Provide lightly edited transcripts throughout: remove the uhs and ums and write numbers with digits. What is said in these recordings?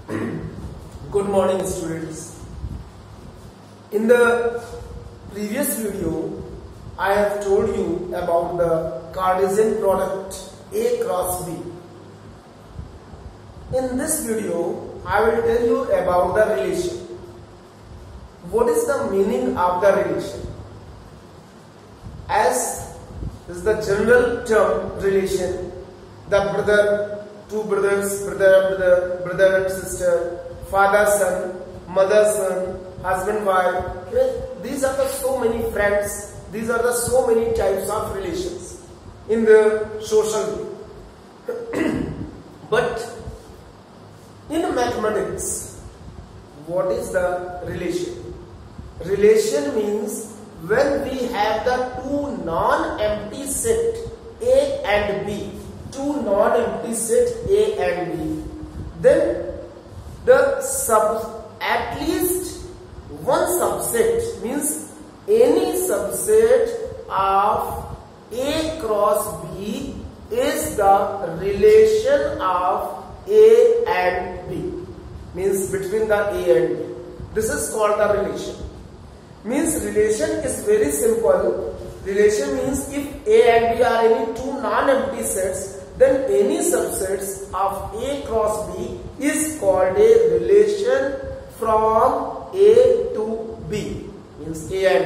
Good morning, students. In the previous video, I have told you about the Cartesian product A cross B. In this video, I will tell you about the relation. What is the meaning of the relation? As is the general term relation, the two brothers, brother and sister, father son, mother son, husband wife. These are the so many friends. These are the so many types of relations in the social way. But in mathematics, what is the relation? Relation means when we have the two non-empty set A and B, two non-empty set A and B, then at least one subset means any subset of A cross B is the relation of A and B, means between the A and B. This is called the relation. Means relation is very simple. Relation means if A and B are any two non-empty sets, then any subsets of A cross B is called a relation from A to B. Means A and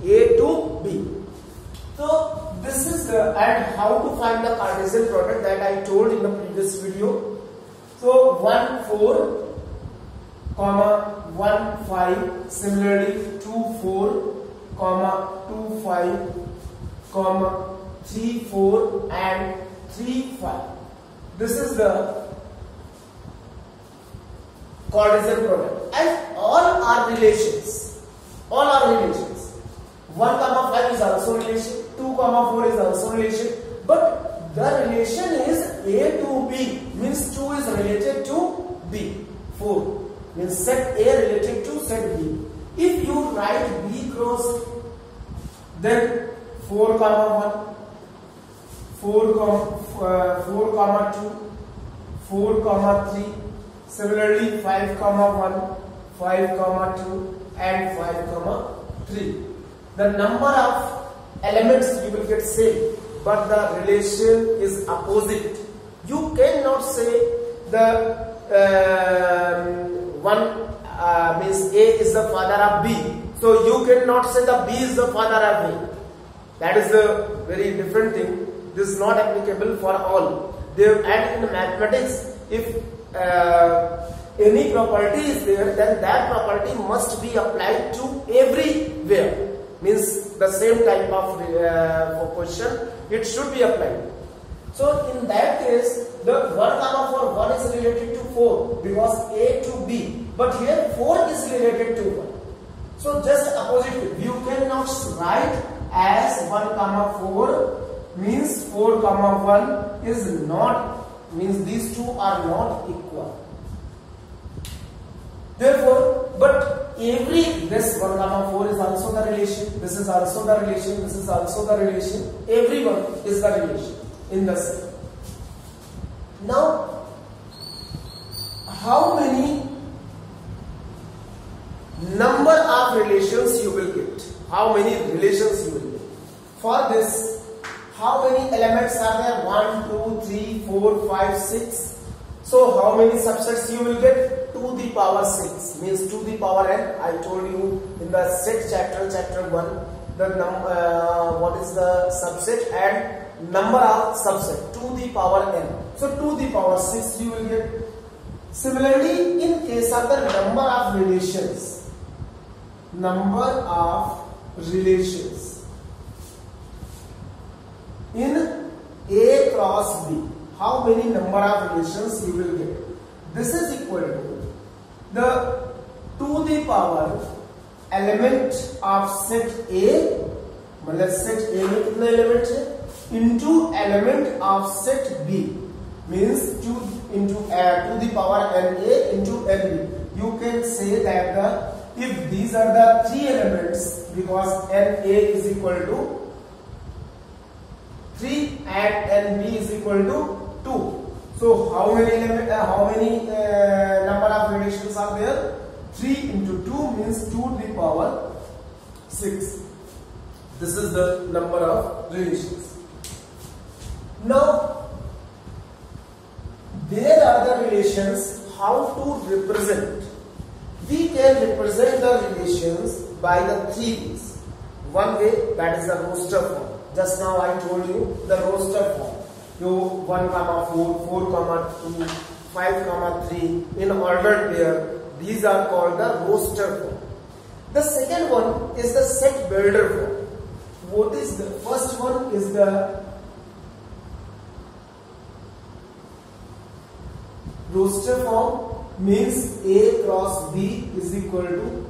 B. A to B. So this is and how to find the Cartesian product that I told in the previous video. So 1 4 comma 1 5, similarly 2 4 comma 2 5 comma 3 4 and 3 5. This is the Cartesian product, and all are relations. All are relations. 1 comma 5 is also relation. 2 comma 4 is also relation. But the relation is A to B, means 2 is related to B. 4 means set A related to set B. If you write B cross, then 4 comma 1, 4 comma 2, 4 comma 3, similarly 5 comma 1, 5 comma 2 and 5 comma 3. The number of elements you will get same, but the relation is opposite. You cannot say the one means A is the father of B, so you cannot say the B is the father of A. That is a very different thing. This is not applicable for all. And in mathematics, if any property is there, then that property must be applied to everywhere. Means the same type of question, it should be applied. So in that case, the 1 comma 4, 1 is related to 4 because A to B. But here 4 is related to 1. So just opposite. You cannot write as 1 comma 4 means 4 comma 1 is not, means these two are not equal. Therefore, but this 1 comma 4 is also the relation, this is also the relation, this is also the relation, everyone is the relation in the set. Now, how many number of relations you will get? How many relations you will get? For this, how many elements are there? 1, 2, 3, 4, 5, 6. So how many subsets you will get? To the power 6 means to the power n. I told you in the set chapter 1 the what is the subset and number of subset to the power n. So to the power 6 you will get. Similarly, in case of the number of relations in A cross B, how many number of relations you will get? This is equal to the to the power element of set A, मतलब set A में कितने element है, into element of set B, means 2 into to the power NA into NB. You can say that if these are the 3 elements, because NA is equal to 3 and NB is equal to 2. So how many number of of relations are there? 3 into 2 means 2 to the power 6. This is the number of relations. Now, there are the relations how to represent. We can represent the relations by the 3 ways. One way, that is the roster form. Just now I told you the roster form. You 1, 4, 4, 2, 5, 3 in ordered pair. These are called the roster form. The second one is the set builder form. What is the first one? Is the roster form, means A cross B is equal to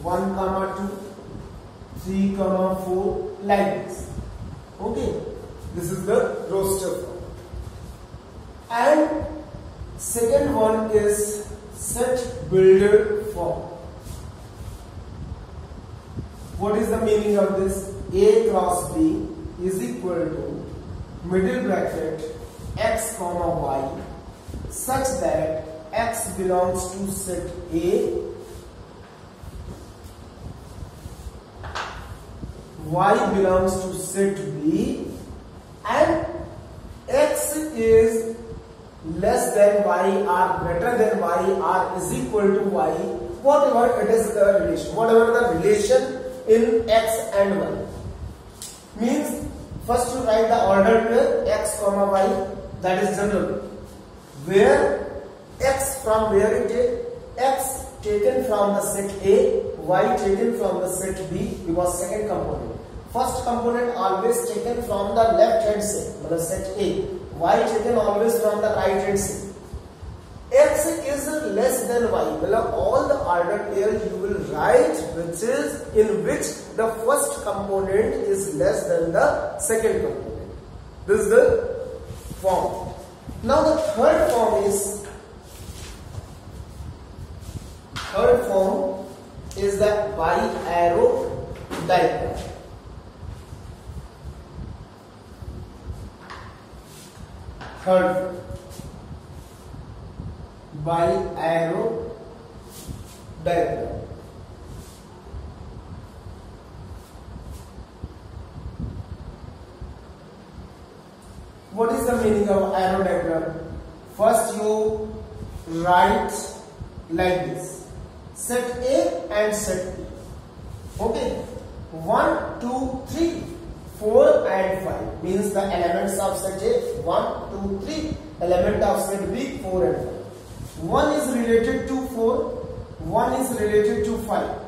1, 2, 3, 4, like this. Okay, this is the roster form. And second one is set builder form. What is the meaning of this? A cross B is equal to middle bracket x comma y such that x belongs to set A, y belongs to set B, and x is less than y or greater than y or is equal to y, whatever it is the relation, whatever the relation in x and y. Means first you write the ordered pair x comma y, that is general, where x from where you take, x taken from the set A, y taken from the set B, because second component. First component always taken from the left hand side, the set A, y taken always from the right hand side. X is less than y. Well, all the ordered pair you will write which is in which the first component is less than the second component. This is the form. Now the third form is the bi-arrow diagram. Third, bi-arrow diagram. What is the meaning of arrow diagram? First you write like this, set A and set B. Okay, 1, 2, 3, 4 and 5 means the elements of set A, 1, 2, 3, element of set B, 4 and 5. 1 is related to 4, 1 is related to 5,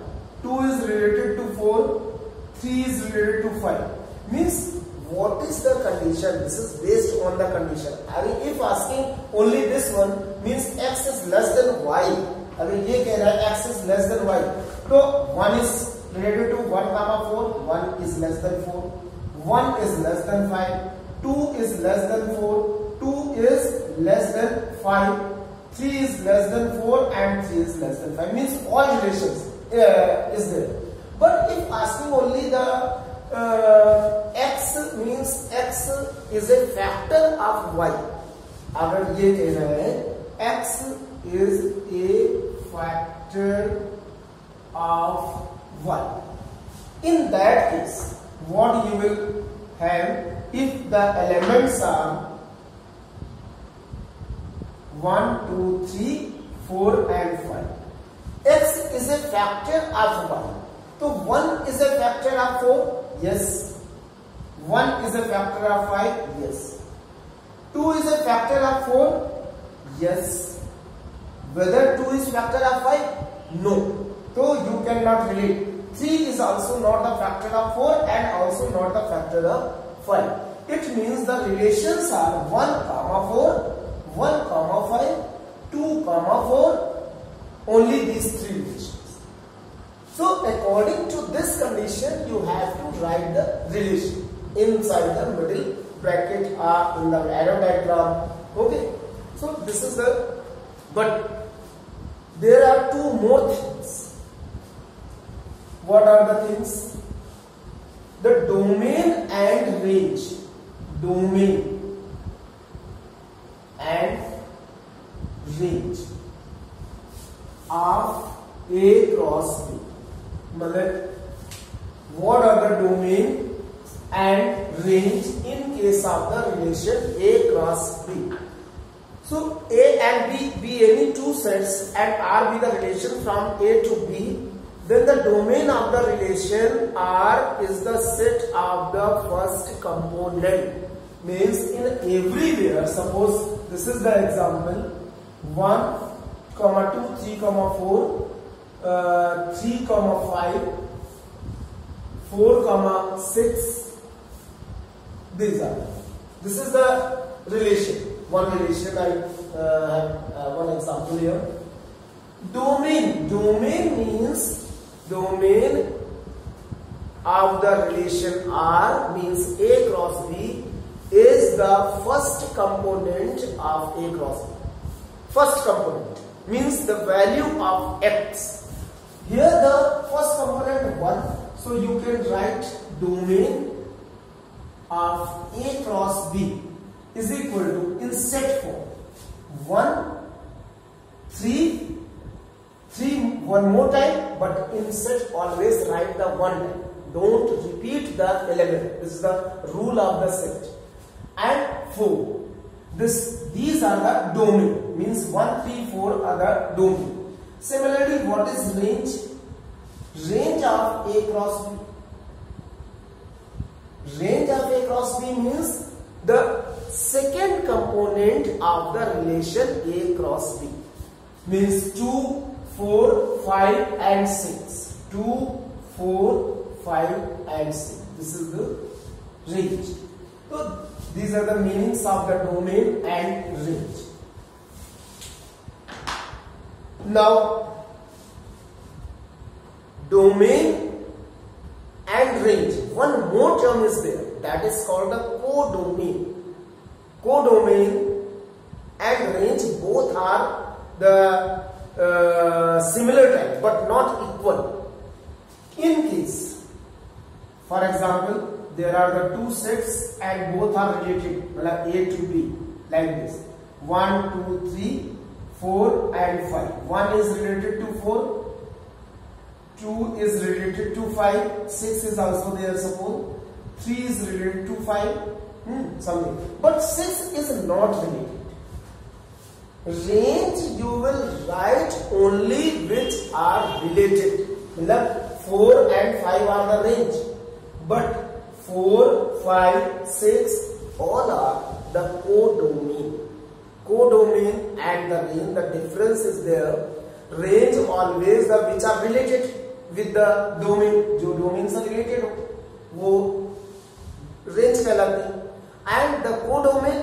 2 is related to 4, 3 is related to 5. Means what is the condition? This is based on the condition. If asking only this one, means x is less than y. अगर ये कह रहा है x is less than y, तो 1 is related to 1, 4, 1 is less than 4, 1 is less than 5, 2 is less than 4, 2 is less than 5, 3 is less than 4 and 3 is less than 5. Means all relations is there. But if asking only the x, means x is a factor of y. अगर ये कह रहा है x is a factor of y. In that case, what you will have, if the elements are 1, 2, 3, 4 and 5, x is a factor of y. So 1 is a factor of 4, yes. 1 is a factor of 5, yes. 2 is a factor of 4, yes. Whether 2 is factor of 5? No. So you cannot relate. 3 is also not the factor of 4 and also not the factor of 5. It means the relations are 1, 4, 1, 5, 2, 4, only these three relations. So according to this condition, you have to write the relation inside the middle bracket or in the arrow diagram. Okay. So this is the, but there are two more things. What are the things? The domain and range. Domain and range. of A cross B. मतलब what are the domain and range in case of the relation A cross B? So A and B be any two sets and R be the relation from A to B, then the domain of the relation R is the set of the first component. Means in everywhere, suppose this is the example 1, 2, 3, 4, 3, 5, 4, 6. These are. This is the relation. One relation. I have one example here. Domain. Domain means domain of the relation R means A cross B is the first component of A cross B. First component means the value of X. Here the first component 1. So you can write domain of A cross B is equal to, in set form, 1, 3, 3 one more time, but in set always write the 1 time. Don't repeat the element. This is the rule of the set. And 4. These are the domain. Means 1, 3, 4 are the domain. Similarly, what is range? Range of A cross B. Range of A cross B means the second component of the relation A cross B. Means 2, 4, 5 and 6. 2, 4, 5 and 6. This is the range. So these are the meanings of the domain and range. Now, domain and range. One more term is there, that is called the codomain. Codomain and range both are the similar type but not equal. In case, for example, there are the two sets and both are related, like A to B, like this 1, 2, 3, 4 and 5. 1 is related to 4, 2 is related to 5, 6 is also there, suppose 3 is related to 5, something, but 6 is not related. Range you will write only which are related. 4 and 5 are the range, but 4, 5, 6 all are the codomain. Codomain and the range, the difference is there. Range always the which are related with the domain. जो domain से related हो वो range कहलाते हैं. And the codomain,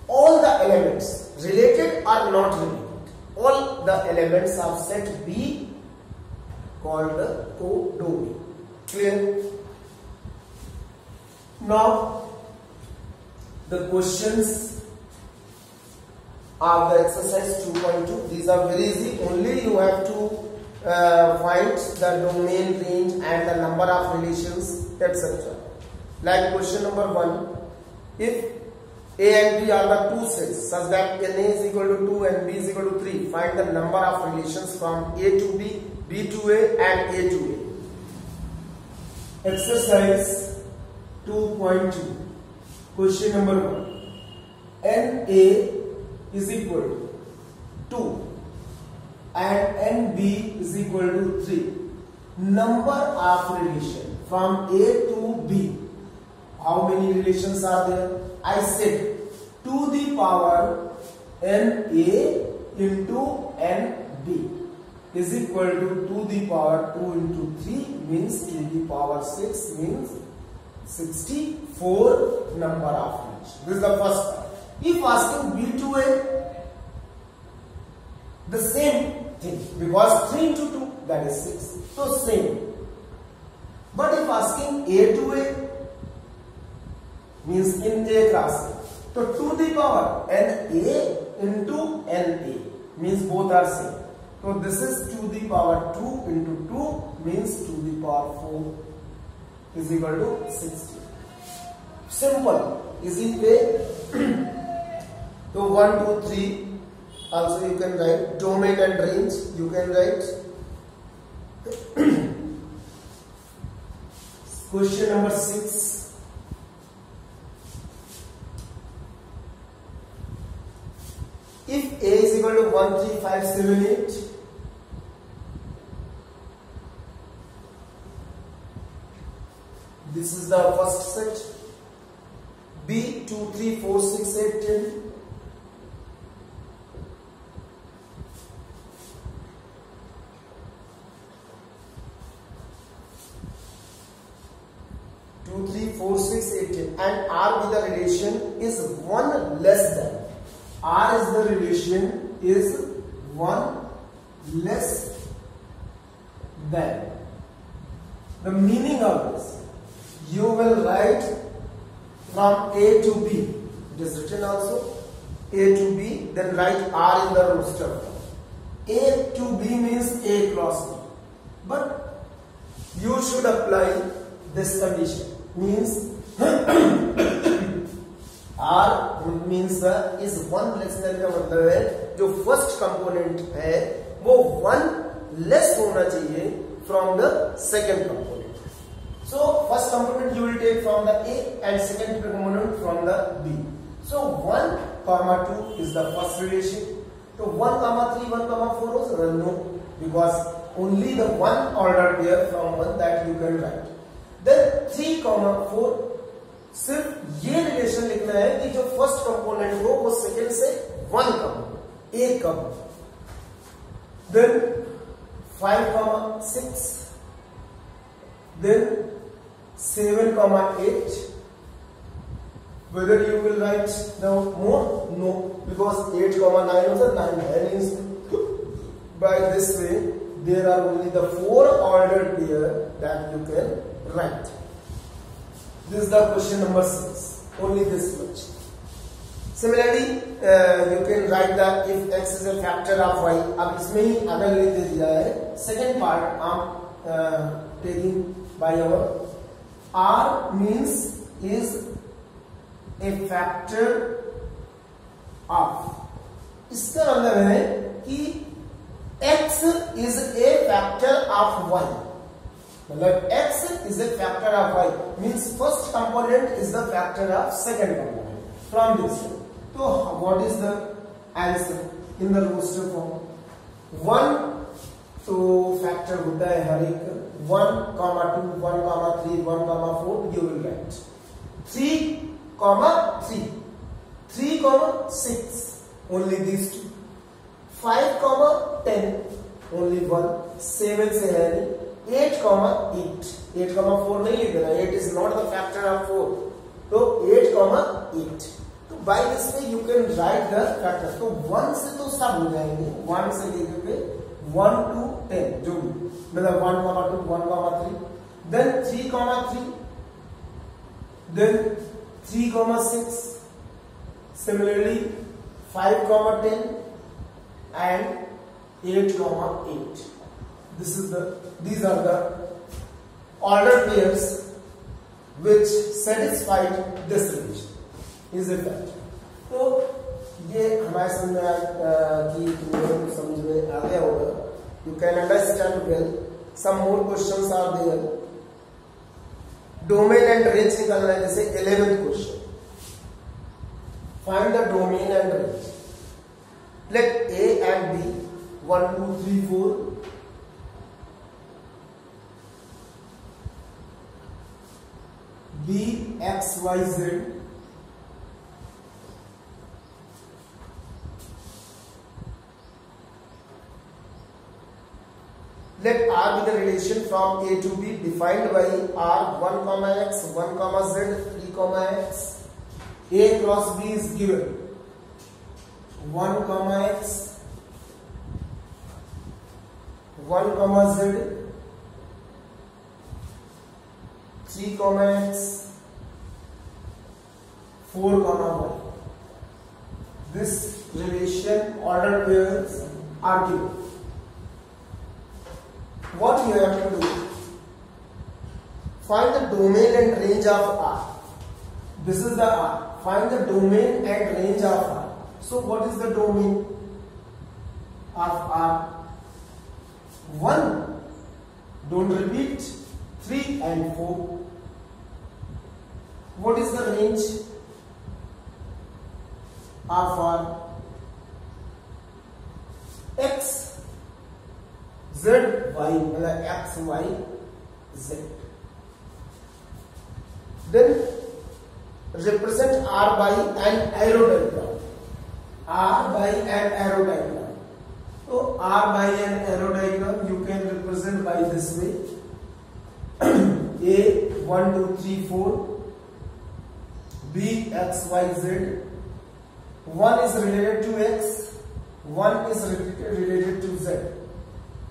all the elements related or not related, all the elements of set B called the codomain. Clear? Now the questions of the exercise 2.2, these are very easy. Only you have to find the domain, range and the number of relations, etc. Like question number 1, if A and B are the two sets such that NA is equal to 2 and B is equal to 3, find the number of relations from A to B, B to A and A to A. Exercise 2.2, question number 1, NA is equal to 2 and NB is equal to 3. Number of relation from A to B. How many relations are there? I said to the power NA into NB is equal to the power 2 into 3 means to the power 6 means 64 number of relations. This is the first part. If asking B to A, the same thing, because 3 into 2 that is 6, so same. But if asking A to A means in A class, so to the power NA into NA means both are same. So this is to the power 2 into 2 means to the power 4 is equal to 60. Simple, easy way. So 1, 2, 3 Also you can write domain and range. You can write. Question number 6. If A is equal to 1, 3, 5, 7, 8, this is the first set. B 2, 3, 4, 6, 8, 10. And R with the relation is 1 less than. R is the relation is 1 less than. The meaning of this, you will write from A to B. It is written also A to B, then write R in the roster. A to B means A cross B. But you should apply this condition. Means R means is 1 less than का मतलब है जो first component है वो 1 less होना चाहिए from the second component. So first component you will take from the A and second component from the B. So 1, 2 is the first relation. So 1, 3, 1, 4 also no, because only the one order pair from 1 that you can write. Then 3, 4 सिर्फ ये relation लिखना है कि जो first component हो वो second से 1 कम, 1 कम. Then 5, 6, then 7, 8. Whether you will write the more? No, because 8, 9 also 9 means by this way there are only the 4 ordered pair that you can write. This is the question number 6. Only this much. Similarly, you can write that if x is a factor of y. अब इसमें ही अगर ले दिया है second part हम taking by our R means is a factor of. इसका मतलब है कि x is a factor of y. मतलब x is a factor of y means first component is the factor of second component from this one. So what is the answer in the roster form? 1 तो factor होता है हर एक 1, 2, 1, 3, 1, 4 you will write 3, 3, 6 only these two. 5, 10 only 1. 7 से है नहीं. 8, 8, 4 नहीं लिख देना. 8 is not the factor of 4. तो 8, 8. तो by this way you can write the factors. तो 1 से तो सब हो जाएंगे. 1 से लेकर 1 to 10 जो मतलब 1, 2, 1, 3. Then 3, 3. Then 3, 6. Similarly 5, 10 and 8, 8. These are the ordered pairs which satisfied this relation. Is it that? तो ये हमारे समझ में कि समझ में आ गया होगा. You can understand well. Some more questions are there. Domain and range निकालना है. जैसे 11th question. Find the domain and range. Let A and B 1, 2, 3, 4. B X Y Z. Let R be the relation from A to B defined by R 1, X, 1, Z, 3, X. A cross B is given 1, X, 1, Z, 3, X, 4, Y. This relation ordered pairs are given. What you have to do? Find the domain and range of R. This is the R. Find the domain and range of R. So what is the domain? of R. 1, don't repeat, 3 and 4. What is the range of R? X, Z, Y, X, Y, Z. Then represent R by an arrow diagram. R by an arrow diagram. So R by an arrow diagram you can represent by this way. A 1, 2, 3, 4. B X, Y, Z. 1 is related to X. 1 is related to Z.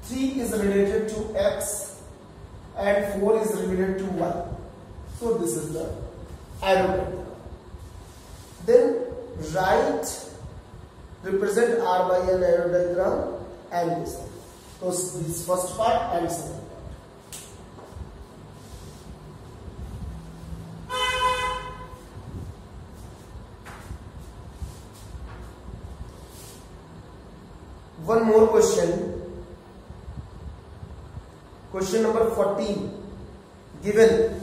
3 is related to X. And 4 is related to Y. So this is the arrow diagram. Then write, represent R by an arrow diagram and this one. So this first part and second part. One more question. Question number 14. Given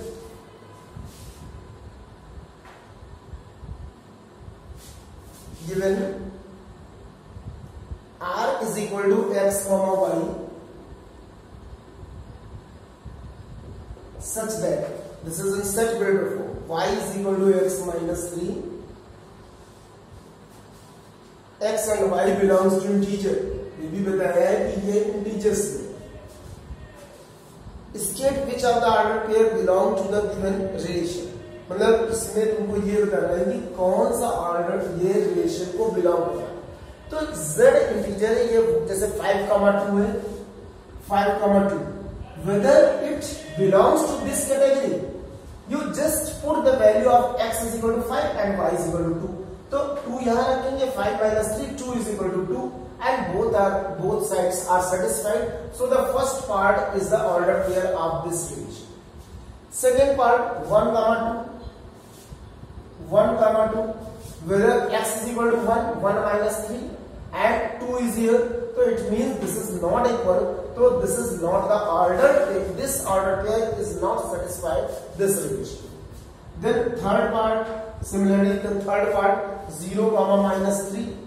R is equal to X comma Y such that this is in such greater form. Y is equal to X minus 3. X and Y belongs to integer. ये भी बताया है कि ये integers है. State which of the ordered pair belong to the given relation. मतलब इसमें तुमको ये बताना है कि कौन सा ऑर्डर ये रिलेशन को बिलोंग करता है. तो z इंटीजर है, ये जैसे 5,2 है, 5,2. Whether it belongs to this category, you just put the value of x is equal to 5 and y is equal to 2. तो 2 यहाँ रखेंगे, 5 minus 3, 2 is equal to 2, and both sides are satisfied. So the first part is the ordered pair of this relation. Second part 1, 2, whether x is equal to 1 minus 3 and 2 is here, so it means this is not equal. So this is not the ordered pair. This ordered pair is not satisfied this relation. Then third part, similarly the third part 0, minus 3.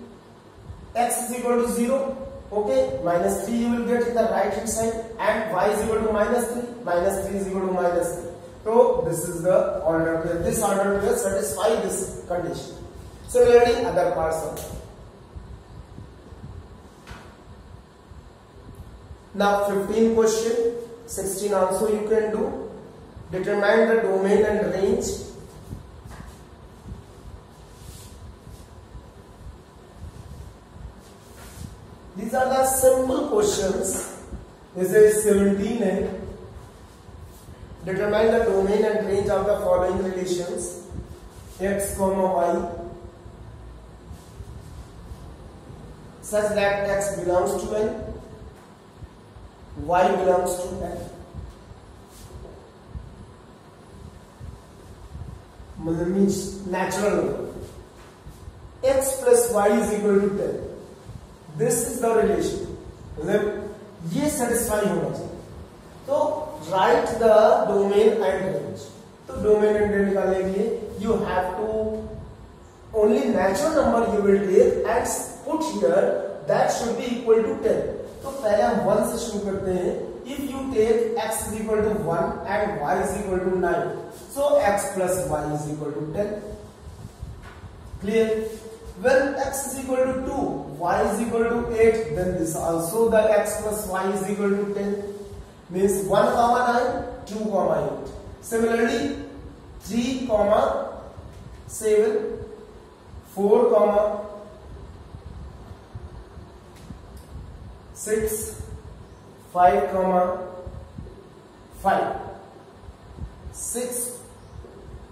X is equal to 0, okay, minus 3 you will get in the right hand side, and y is equal to minus 3 is equal to minus 3. So this is the ordered pair. This ordered pair satisfy this condition. Similarly, other parts also. Now 15 question, 16 also you can do. Determine the domain and range. These are the simple questions. This is 17 है. Determine the domain and range of the following relations: x, y, such that x belongs to n, y belongs to n. Means natural number. X plus y is equal to 10. This is the relation. मतलब ये satisfy होना चाहिए. तो write the domain and range. तो domain and range निकालने के लिए you have to only natural number you will take and put here that should be equal to 10. तो पहले हम 1 से शुरू करते हैं. If you take x is equal to 1 and y is equal to 9, so x plus y is equal to 10. Clear? When x is equal to 2, y is equal to 8, then this also the x plus y is equal to 10. Means 1, 9, 2, 8. Similarly, 3, 7, 4, 6, 5, 5, 6,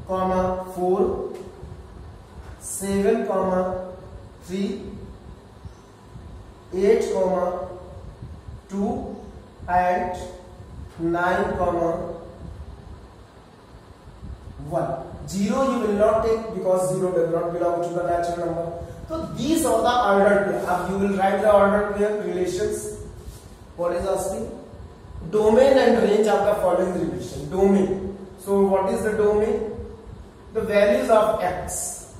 4, 7, 3, 8, 2 and 9, 1. 0 you will not take because 0 does not belong to the natural number. So these are the ordered pair. You will write the ordered pair relations. What is asking? Domain and range of the following relation. Domain. So what is the domain? The values of x.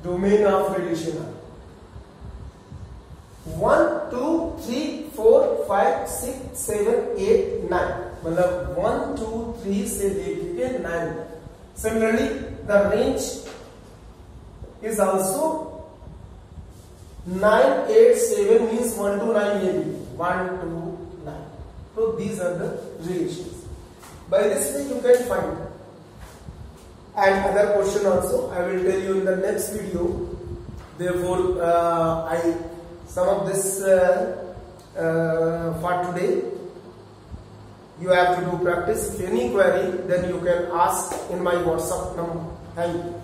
Domain of relation are 1, 2, 3, 4, 5, 6, 7, 8, 9. मतलब 1, 2, 3 से लेके 9. Similarly, the range is also 9, 8, 7 means 1 to 9 ये भी 1 to 9. So these are the relations. By this way you can find. And other question also I will tell you in the next video. Therefore, some of this for today. You have to do practice. If any query, then you can ask in my WhatsApp number. Thank you.